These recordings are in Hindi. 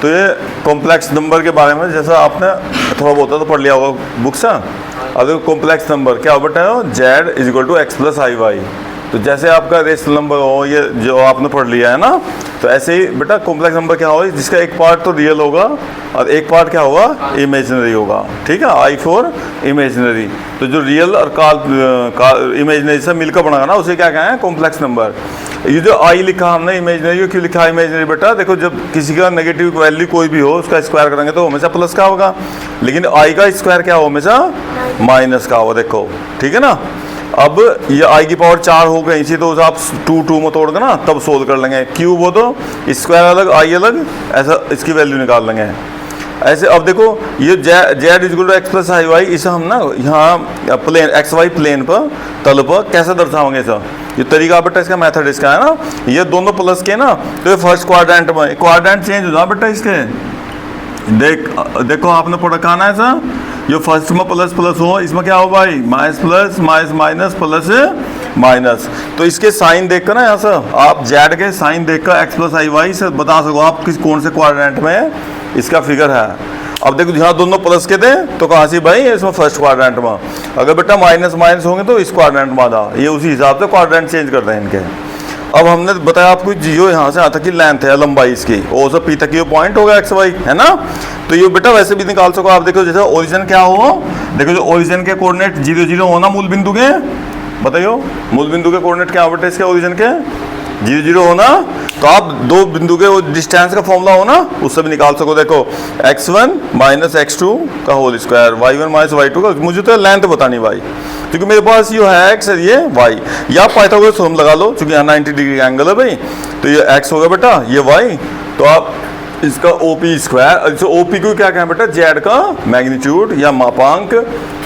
तो ये कॉम्प्लेक्स नंबर के बारे में जैसा आपने थोड़ा बहुत तो पढ़ लिया होगा बुक से। अब कॉम्प्लेक्स नंबर क्या बेटा है, z is equal to x plus i y. तो जैसे आपका रेशनल नंबर हो, ये जो आपने पढ़ लिया है ना, तो ऐसे ही बेटा कॉम्प्लेक्स नंबर क्या होगा, जिसका एक पार्ट तो रियल होगा और एक पार्ट क्या होगा, इमेजिनरी होगा। ठीक है, आई फॉर इमेजिनरी। तो जो रियल और इमेजिनरी से मिलकर बना ना, उसे क्या कहें, कॉम्प्लेक्स नंबर। ये जो आई लिखा हमने इमेजिनरी, क्यों लिखा इमेजिनरी बेटा, देखो जब किसी का नेगेटिव वैल्यू कोई भी हो उसका स्क्वायर करेंगे तो हमेशा प्लस का होगा, लेकिन आई का स्क्वायर क्या हो, हमेशा माइनस का होगा। देखो ठीक है ना। अब ये आई की पावर 4 हो गई थी, तो आप 2 में तोड़ के ना तब सोल्व कर लेंगे। क्यूब हो तो स्क्वायर अलग आई अलग, ऐसा इसकी वैल्यू निकाल लेंगे ऐसे। अब देखो ये z is equal to x plus i y, इसे हम ना यहाँ प्लेन एक्स वाई प्लेन पर तल पर कैसे दर्शाओगे सर, ये तरीका बेटा इसका मेथड इसका है ना, ये दोनों प्लस के ना, तो ये फर्स्ट क्वाड्रेंट में क्वाड्रेंट चेंज हो जाए बेटा इसके। देखो आपने पढ़ा खाना है सर, ये फर्स्ट में प्लस प्लस हो, इसमें क्या हो भाई, minus plus minus minus plus minus. तो इसके साइन देखकर ना यहाँ से आप जेड के साइन देखकर एक्स प्लस आई वाई से बता सको आप किस कौन से क्वाड्रेंट में इसका फिगर है। अब देखो यहाँ दोनों प्लस के थे तो कहाँ से भाई, इसमें फर्स्ट क्वाड्रेंट में। अगर बेटा माइनस माइनस होंगे तो इस क्वाड्रेंट में आधा, ये उसी हिसाब से क्वाड्रेंट चेंज करते हैं इनके। अब हमने बताया आपको जियो यहाँ से यहाँ तक की लेंथ है, लंबाई इसकी, ओ से पी तक की पॉइंट होगा एक्स वाई, है ना। तो ये बेटा वैसे भी निकाल सको आप। देखो जैसे ओरिजिन क्या हो, देखो जो ओरिजिन के कोऑर्डिनेट 0 0 होना मूल बिंदु के, बताइयो मूल बिंदु के कोऑर्डिनेट क्या बेटा इसके ओरिजिन के 0 0 होना, तो आप दो बिंदु के वो डिस्टेंस का फॉर्मूला हो ना, उससे भी निकाल सको। देखो x1 माइनस x2 का whole square, y1 minus y2 का, मुझे तो लेंथ बतानी भाई, क्योंकि मेरे पास ये है x है, ये y, या पाइथागोरस थ्योरम लगा लो क्योंकि यहाँ 90 डिग्री का एंगल है भाई। तो ये x होगा बेटा, ये y, तो आप इसका OP स्क्वायर, OP को क्या कहें बेटा, जेड का मैग्नीट्यूड या मापांक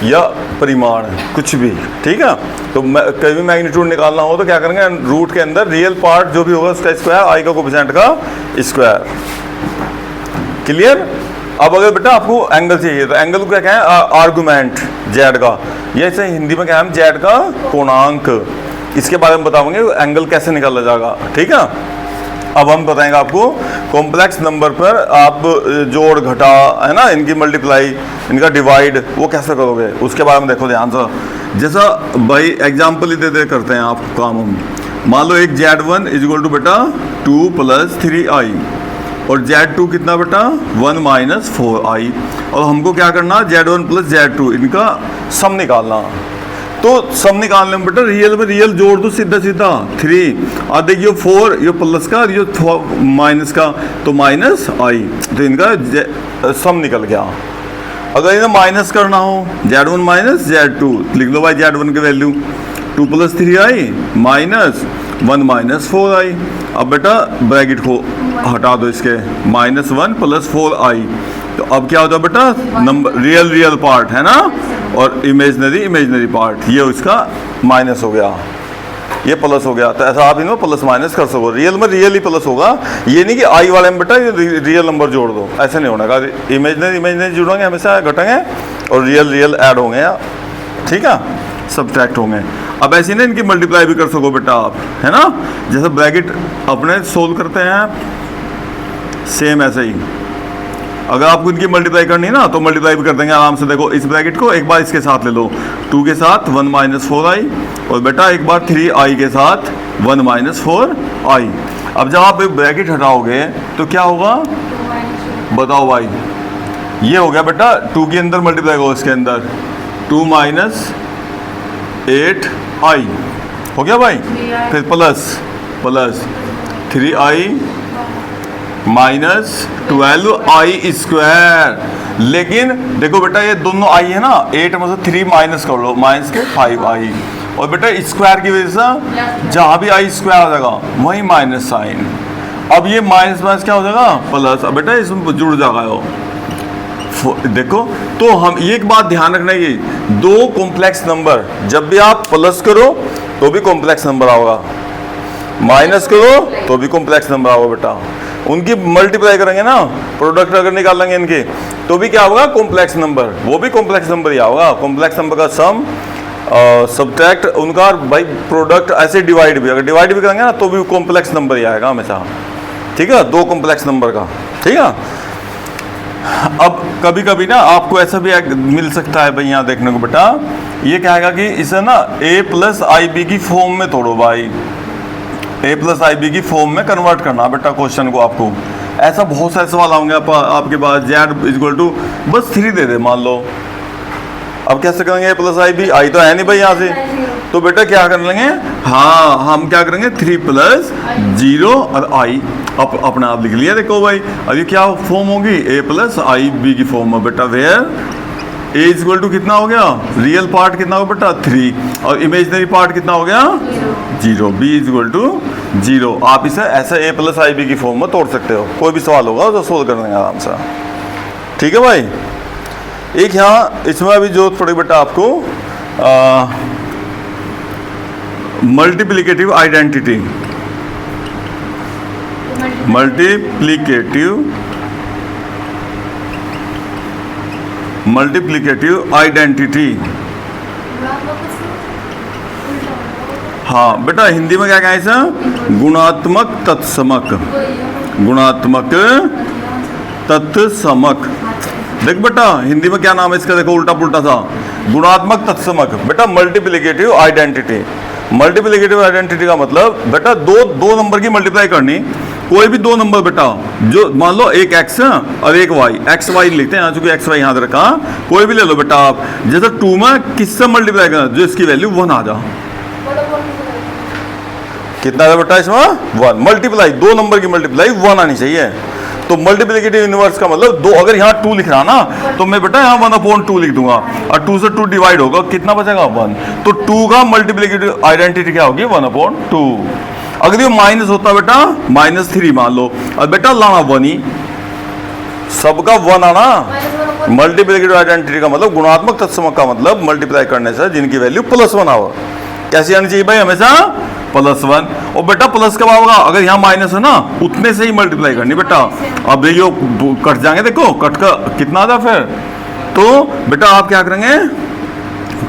या परिमाण कुछ भी, ठीक है। तो कभी भी मैग्नीट्यूड निकालना हो तो क्या करेंगे, रूट के अंदर रियल पार्ट जो भी होगा उसका स्क्वायर, आई का कोएफिशिएंट का स्क्वायर। क्लियर। अब अगर बेटा आपको एंगल चाहिए तो एंगल को क्या कहें, आर्गुमेंट जेड का, ये इसे हिंदी में क्या है, जेड का कोणांक। इसके बारे में बताओगे एंगल कैसे निकाला जाएगा, ठीक है। अब हम बताएंगे आपको कॉम्प्लेक्स नंबर पर आप जोड़ घटा है ना, इनकी मल्टीप्लाई, इनका डिवाइड वो कैसे करोगे, उसके बारे में देखो ध्यान से। जैसा भाई एग्जाम्पल ही दे करते हैं आप काम हम। मान लो एक Z1 इज इक्वल टू बेटा 2 + 3i और Z2 कितना बेटा 1 - 4i, और हमको क्या करना, Z1 + Z2 इनका सम निकालना। तो सम निकालने में बेटा रियल में रियल जोड़ दो सीधा सीधा 3, और देखिए 4 ये प्लस का, ये माइनस का, तो माइनस आई, तो इनका सम निकल गया। अगर इन्हें माइनस करना हो Z1 माइनस Z2, लिख लो भाई Z1 की वैल्यू 2 + 3i माइनस 1 - 4i। अब बेटा ब्रैकेट को हटा दो इसके, -1 + 4i, तो अब क्या होता है बेटा, नंबर रियल पार्ट है ना, और इमेजनरी पार्ट, ये इसका माइनस हो गया, ये प्लस हो गया। तो ऐसा आप इनमें प्लस माइनस कर सको, रियल में रियल ही प्लस होगा, ये नहीं कि आई वाले में बेटा ये रियल नंबर जोड़ दो, ऐसे नहीं होना। इमेजनरी जुड़ेंगे हमेशा, घटेंगे, और रियल ऐड होंगे, ठीक है, सब्ट्रैक्ट होंगे। अब ऐसे ना इनकी मल्टीप्लाई भी कर सको बेटा आप, है ना। जैसे ब्रैकेट अपने सोल्व करते हैं सेम ऐसे ही, अगर आपको इनकी मल्टीप्लाई करनी है ना तो मल्टीप्लाई भी कर देंगे आराम से। देखो इस ब्रैकेट को एक बार इसके साथ ले लो, 2 के साथ 1 - 4i, और बेटा एक बार 3i के साथ 1 - 4i। अब जब आप ब्रैकेट हटाओगे तो क्या होगा, बताओ भाई, ये हो गया बेटा 2 के अंदर मल्टीप्लाई करो, इसके अंदर 2 - 8i हो गया भाई, फिर प्लस 3i -12i स्क्वायर। लेकिन देखो बेटा ये दोनों आई है ना, 8 में से 3 माइनस कर लो, माइनस के 5i, और बेटा स्क्वायर की वजह से जहाँ भी आई स्क्वायर आ जाएगा वहीं माइनस साइन। अब ये माइनस क्या हो जाएगा, प्लस। अब बेटा इसमें जुड़ जाएगा वो, देखो। तो हम एक बात ध्यान रखना, ये दो कॉम्प्लेक्स नंबर जब भी आप प्लस करो तो भी कॉम्प्लेक्स नंबर आओगा, माइनस करो तो भी कॉम्प्लेक्स नंबर आओगा बेटा। उनकी मल्टीप्लाई करेंगे ना, प्रोडक्ट अगर निकालेंगे इनके, तो भी क्या होगा, कॉम्प्लेक्स नंबर, वो भी कॉम्प्लेक्स नंबर ही होगा। कॉम्प्लेक्स नंबर का सम सब्ट्रैक्ट उनका भाई प्रोडक्ट, ऐसे डिवाइड भी, अगर डिवाइड भी करेंगे ना तो भी कॉम्प्लेक्स नंबर ही आएगा हमेशा, ठीक है, दो कॉम्प्लेक्स नंबर का, ठीक है। अब कभी कभी ना आपको ऐसा भी मिल सकता है भाई, यहाँ देखने को बेटा ये कहेगा कि इसे ना a प्लस आई बी की फॉर्म में तोड़ो भाई, a प्लस आई बी की फॉर्म में कन्वर्ट करना बेटा क्वेश्चन को आपको। ऐसा बहुत सारे सवाल होंगे आपके पास, z इक्वल टू बस 3 दे दे मान लो। अब कैसे करेंगे a प्लस आई बी, आई तो है नहीं भाई यहाँ से, तो बेटा क्या कर लेंगे, हाँ हम क्या करेंगे 3 प्लस 0 और i अपने आप लिख लिया। देखो भाई अभी क्या फॉर्म होगी, a प्लस आई बी की फॉर्म में बेटा, वेयर a इक्वल टू कितना हो गया, रियल पार्ट कितना हो बेटा 3 और इमेजनरी पार्ट कितना हो गया 0, b इक्वल टू 0। आप इसे ऐसे a प्लस आई बी की फॉर्म में तोड़ सकते हो, कोई भी सवाल होगा तो सोल्व कर लेंगे आराम से, ठीक है भाई। एक यहाँ इसमें अभी जो थोड़ी बेटा आपको मल्टीप्लिकेटिव आइडेंटिटी, मल्टीप्लिकेटिव आइडेंटिटी। हाँ बेटा हिंदी में क्या कहें इसे, गुणात्मक तत्समक, गुणात्मक तत्समक। देख बेटा हिंदी में क्या नाम है इसका, देखो उल्टा पुल्टा सा, गुणात्मक तत्समक बेटा मल्टीप्लिकेटिव आइडेंटिटी। मल्टीप्लिकेटिव आइडेंटिटी का मतलब बेटा दो नंबर की मल्टीप्लाई करनी, कोई भी दो नंबर बेटा, जो मान लो एक x और एक y, एक्स वाई लिखते हैं यहाँ, चूंकि एक्स वाई यहाँ रखा, कोई भी ले लो बेटा आप। जैसे 2 में किससे मल्टीप्लाई करना, जो इसकी वैल्यू 1 आ जा, कितना है बेटा इसमें 1, मल्टीप्लाई दो नंबर की मल्टीप्लाई 1 आनी चाहिए। तो मल्टीप्लिकेटिव इनवर्स का मतलब दो, अगर यहाँ 2 लिख रहा ना तो मैं बेटा यहाँ 1/2 लिख दूंगा और 2 से 2 डिवाइड होगा, कितना बचेगा 1। तो 2 का मल्टीप्लिकेटिव आइडेंटिटी क्या होगी 1/2। अगर ये माइनस होता बेटा -3 मान लो, और बेटा लाना 1 ही, सबका 1 आना। मल्टीप्लिकेटिव आइडेंटिटी का मतलब गुणात्मक तत्समक का मतलब मल्टीप्लाई करने से जिनकी वैल्यू +1 आओ, कैसी आनी चाहिए भाई हमेशा +1। और बेटा प्लस कब आओगा, अगर यहाँ माइनस है ना उतने से ही मल्टीप्लाई करनी बेटा। अब ये कट जाएंगे, देखो कट का कितना आता फिर, तो बेटा आप क्या करेंगे,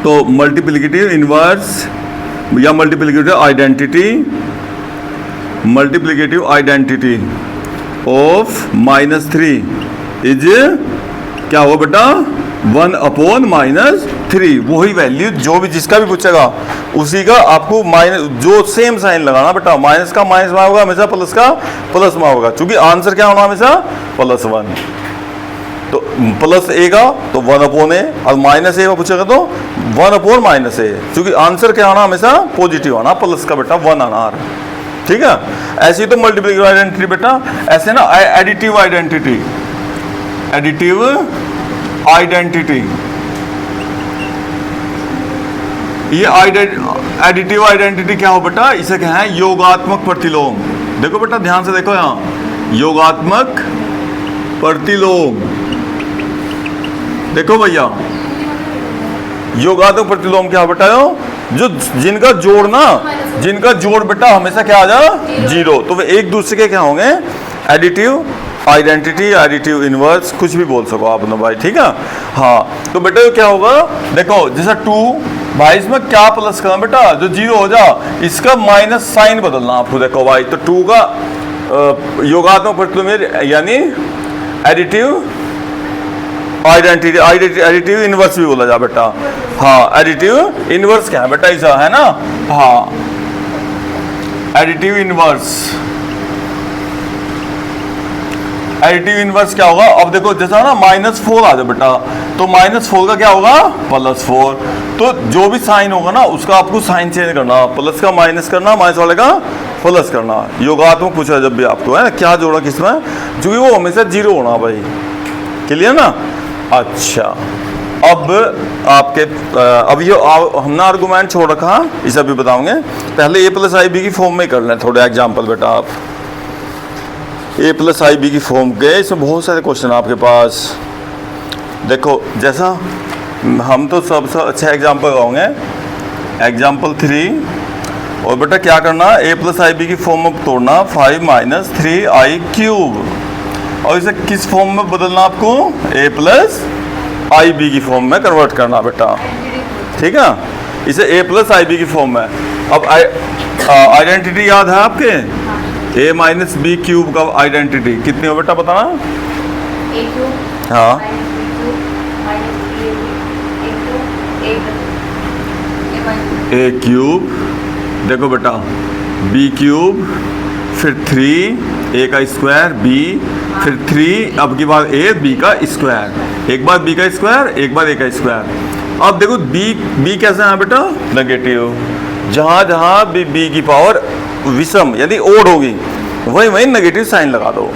तो मल्टीप्लिकेटिव इनवर्स या मल्टीप्लिकेटिव आइडेंटिटी ऑफ -3 इज क्या हुआ बेटा 1/-3। वही वैल्यू जो भी जिसका भी पूछेगा उसी का आपको माइनस, जो सेम साइन लगाना बेटा, माइनस का माइनस में होगा हमेशा, प्लस का प्लस में होगा, क्योंकि आंसर क्या होना हमेशा +1। तो प्लस ए का तो 1/a और माइनस ए का पूछेगा तो 1/-a, क्योंकि आंसर क्या आना हमेशा पॉजिटिव आना, प्लस का बेटा 1 आना, ठीक है। ऐसी तो मल्टीप्लिकेटिव आइडेंटिटी बेटा, ऐसे ना एडिटिव आइडेंटिटी, ये एडिटिव आइडेंटिटी क्या हो बेटा, इसे क्या है योगात्मक प्रतिलोम। देखो बेटा ध्यान से देखो यहाँ, योगात्मक प्रतिलोम, देखो भैया योगात्मक प्रतिलोम क्या बेटा, जो जिनका जोड़ बेटा हमेशा क्या आ जा 0, तो वे एक दूसरे के क्या होंगे एडिटिव आइडेंटिटी, एडिटिव इनवर्स, कुछ भी बोल सको आप ना भाई, ठीक है। हाँ तो बेटा क्या होगा, देखो जैसा 2 भाई, इसमें क्या प्लस करना बेटा, जो 0 हो जा इसका माइनस साइन बदलना आपको। देखो भाई तो 2 का योगात्मक प्रतिलोम यानी एडिटिव आइडेंटिटी, एडिटिव इनवर्स भी बोला जा बेटा। हाँ एडिटिव इनवर्स क्या है बेटा, ऐसा है ना, हाँ एडिटिव इनवर्स, एडिटिव इनवर्स क्या होगा। अब देखो जैसा ना -4 आ जाए बेटा, तो -4 का क्या होगा +4, तो जो भी साइन होगा ना उसका आपको साइन चेंज करना, प्लस का माइनस करना, माइनस वाले का प्लस करना। योगात्मक पूछा जब भी आपको है ना, क्या जोड़ा किसमें, क्योंकि वो हमेशा 0 होना भाई, क्लियर ना। अच्छा अब आपके अब ये हमने आर्गुमेंट छोड़ रखा, इसे भी बताऊंगे, पहले a+ib की फॉर्म में कर लें थोड़े एग्जाम्पल बेटा। आप a+ib की फॉर्म के, इसमें बहुत सारे क्वेश्चन आपके पास, देखो जैसा हम तो सबसे अच्छा एग्जाम्पल लगाओगे, एग्जाम्पल 3, और बेटा क्या करना a+ib की फॉर्म में तोड़ना 5 - 3i³, और इसे किस फॉर्म में बदलना आपको, a+ib की फॉर्म में कन्वर्ट करना बेटा, ठीक है, इसे a+ib की फॉर्म में। अब आइडेंटिटी याद है आपके, ए माइनस बी क्यूब का आइडेंटिटी कितनी हो बेटा बताना। ए क्यूब हाँ minus b cube minus b a cube a minus a cube, देखो बेटा बी क्यूब, फिर 3 ए का स्क्वायर बी, फिर 3 अब की बार ए बी का स्क्वायर, एक बार बी का स्क्वायर एक बार ए का स्क्वायर। अब देखो बी कैसा है बेटा नेगेटिव, जहाँ जहाँ बी की पावर विषम यानी ओड होगी वही वही नेगेटिव साइन लगा दो।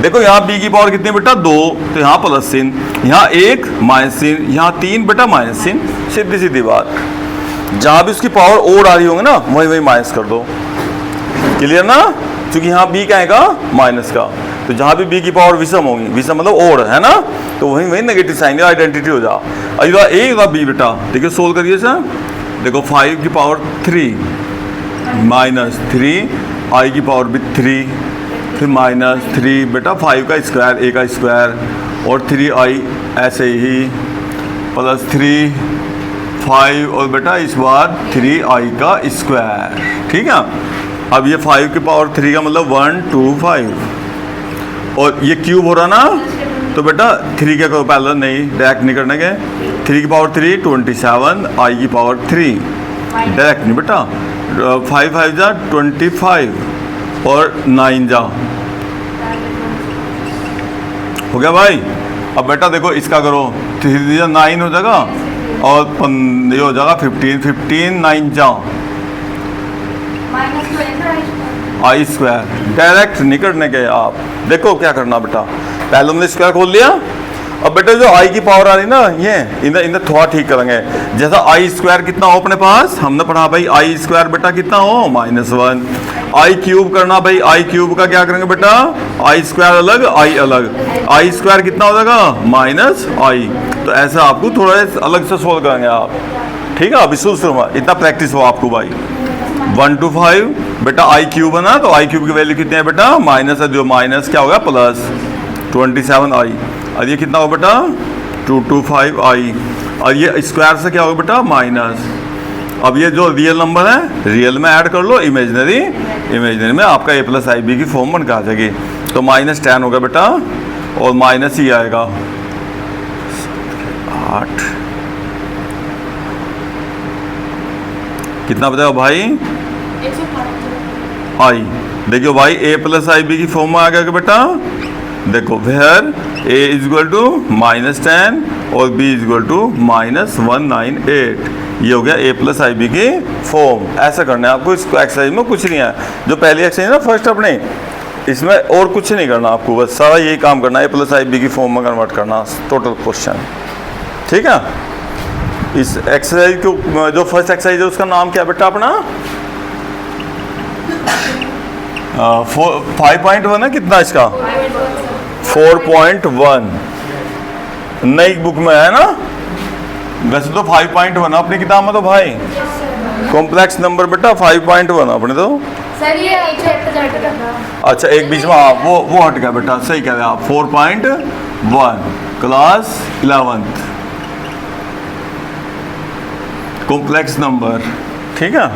देखो यहाँ बी की पावर कितनी बेटा 2, तो यहाँ प्लस चिन्ह, यहाँ 1 माइनस चिन्ह, यहाँ 3 बेटा माइनस चिन्ह, सीधी सीधी बात। जहाँ भी उसकी पावर ओड आ रही होंगे ना वही वही माइनस कर दो। क्लियर ना, क्योंकि यहाँ बी का आएगा माइनस का, तो जहाँ भी बी की पावर विषम होगी, विषम मतलब ओड है ना, तो वही वही नेगेटिव साइन आइडेंटिटी हो जा। अगर ए होगा बी बेटा, ठीक है सोल्व करिए सर। देखो 5 की पावर 3 माइनस 3 आई की पावर भी 3 फिर माइनस 3 बेटा 5 का स्क्वायर ए का स्क्वायर और 3 आई ऐसे ही प्लस 3 5 और बेटा इस बार 3 आई का स्क्वायर, ठीक है। अब ये 5 की पावर 3 का मतलब 1 2 5 और ये क्यूब हो रहा ना, तो बेटा 3 के को पहले नहीं डायरेक्ट नहीं करने के, 3 की पावर 3 27 आई की पावर 3 डायरेक्ट नहीं बेटा, 5 5 जा 25 और 9 जा हो गया भाई। अब बेटा देखो इसका करो 3 9 हो जाएगा और ये हो जाएगा 15 9 जा आई स्क्वायर, डायरेक्ट नहीं करने के। आप देखो क्या करना बेटा, पहले हमने स्क्वायर खोल लिया, अब बेटा जो आई की पावर आ रही ना ये इन्हें थोड़ा ठीक करेंगे। जैसा आई स्क्वायर कितना हो अपने पास, हमने पढ़ा भाई आई स्क्वायर बेटा कितना हो -1, आई क्यूब करना भाई, आई क्यूब का क्या करेंगे बेटा, आई स्क्वायर अलग आई अलग, आई स्क्वायर कितना हो जाएगा माइनस आई, तो ऐसा आपको थोड़ा अलग से सोल्व करेंगे आप, ठीक है। अभी शुरू इतना प्रैक्टिस हो आपको भाई। 1 to 5 बेटा आई क्यूब है ना, तो आई क्यूब की वैल्यू कितनी है बेटा माइनस है, जो माइनस क्या होगा प्लस 27 आई, और ये कितना होगा बेटा 2 to 5 आई, और ये स्क्वायर से क्या होगा बेटा माइनस। अब ये जो रियल नंबर है रियल में ऐड कर लो, इमेजिनरी में आपका a प्लस आई बी की फॉर्म बन के आ जाएगी, तो -10 होगा बेटा और माइनस ही आएगा 8, कितना बताओ भाई आई। देखियो भाई a प्लस आई बी की फॉर्म में आ गया बेटा, देखो where a is equal to -10 और b इज इक्वल टू -198, ये हो गया a प्लस आई बी की फॉर्म। ऐसा करना है आपको, इसको एक्सरसाइज में कुछ नहीं है, जो पहली एक्सरसाइज ना फर्स्ट अपने, इसमें और कुछ नहीं करना आपको, बस सारा यही काम करना है, a प्लस आई बी की फॉर्म में कन्वर्ट करना टोटल क्वेश्चन, ठीक है। इस एक्सरसाइज को जो फर्स्ट एक्सरसाइज है उसका नाम क्या बेटा अपना 5.1 है, कितना इसका 4.1 नई बुक में है ना, वैसे तो 5.1 अपनी किताब में तो भाई कॉम्प्लेक्स नंबर बेटा 5.1 अपने तो सर ये चैप्टर अच्छा एक बीच में वो हट गया बेटा, सही कह रहे हैं आप 4.1 क्लास 11th कॉम्प्लेक्स नंबर, ठीक है।